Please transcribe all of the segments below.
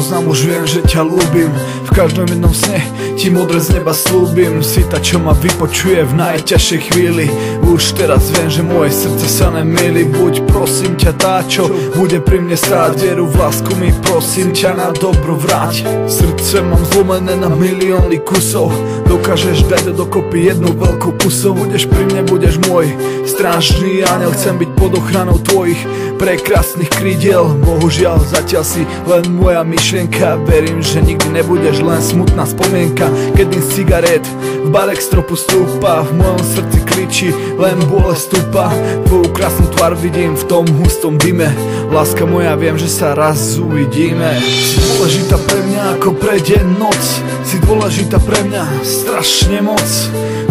poznám, už viem, že ťa ľúbim. V každom jednom sne ti modré z neba slúbim. Si tá, čo ma vypočuje v najťažšej chvíli. Už teraz viem, že moje srdce sa nemýli. Buď prosím ťa tá, čo bude pri mne stáť. Vieru v lásku mi prosím ťa na dobro vráť. Srdce mám zlomené na milióny kusov. Dokážeš dať dokopy jednu veľkú pusou. Budeš pri mne, budeš môj strážny aniel. Chcem byť pod ochranou tvojich prekrásnych krídiel. Bohužiaľ zatiaľ si len moja myšlienka. Verím, že nikdy nebudeš len smutná spomienka. Keď dým z cigaret v bare k stropu stúpa, v mojom srdci kričí, len bôle stúpa. Tvoju krásnu tvár vidím v tom hustom dyme. Láska moja, viem, že sa raz uvidíme. Si dôležitá pre mňa ako prejde noc. Si dôležitá pre mňa strašne moc.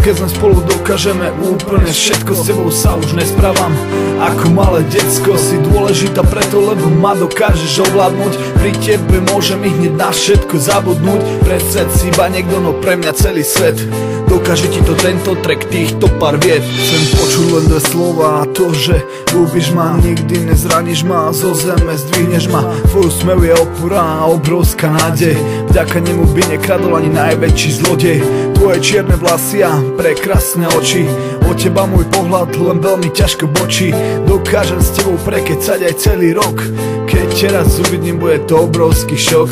Keď sme spolu dokážeme úplne všetko, s tebou sa už nesprávam ako malé decko. Si dôležitá preto, lebo ma dokážeš ovládnuť. Pri tebe môžem ich hneď na všetko zabudnúť. Predstav si iba niekto, no pre mňa celý svet. Dokáže ti to tento track, týchto pár viet. Chcem počuť len dve slova, to, že ľúbiš ma, nikdy nezraníš ma, zo zeme zdvihneš ma. Tvoj úsmev je opora a obrovská nádej. Vďaka nemu by nekradol ani najväčší zlodej. Tvoje čierne vlasy a prekrásne oči, od teba môj pohľad len veľmi ťažko bočí. Dokážem s tebou prekecať aj celý rok. Keď ťa raz uvidím, bude to obrovský šok.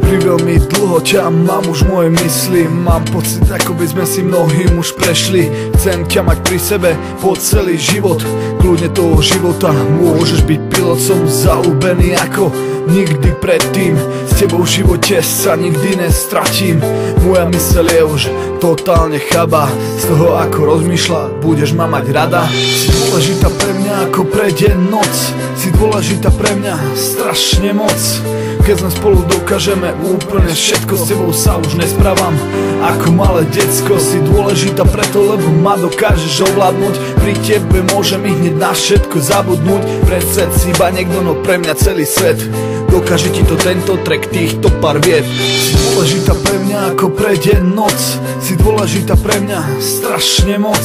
Pri veľmi dlho ťa mám už moje mysli. Mám pocit, ako by sme si mnohým už prešli. Chcem ťa mať pri sebe po celý život. Kľudne toho života môžeš byť pilot. Som zaľúbený ako nikdy predtým. S tebou v živote sa nikdy nestratím. Moja myseľ je už totálne chaba. Z toho ako rozmýšľa, budeš ma mať rada. Si dôležitá pre mňa ako prejde noc. Si dôležitá pre mňa strašne moc. Keď sme spolu dokážeme úplne všetko, s tebou sa už nesprávam ako malé decko. Si dôležitá preto, lebo ma dokážeš ovládnuť. Pri tebe môžem ich hneď na všetko zabudnúť. Predstav si iba niekto, no pre mňa celý svet. Dokáže ti to tento track, týchto pár viet. Si dôležitá pre mňa ako prejde noc. Si dôležitá pre mňa strašne moc.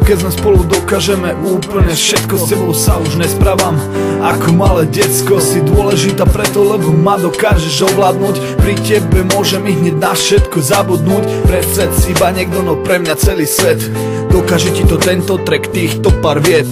Keď sme spolu dokážeme úplne všetko, s tebou sa už nesprávam ako malé decko. Si dôležitá preto, lebo ma dokážeš ovládnuť. Pri tebe môžem ich hneď na všetko zabudnúť. Predstav si iba niekto, no pre mňa celý svet. Dokáže ti to tento track, týchto pár viet.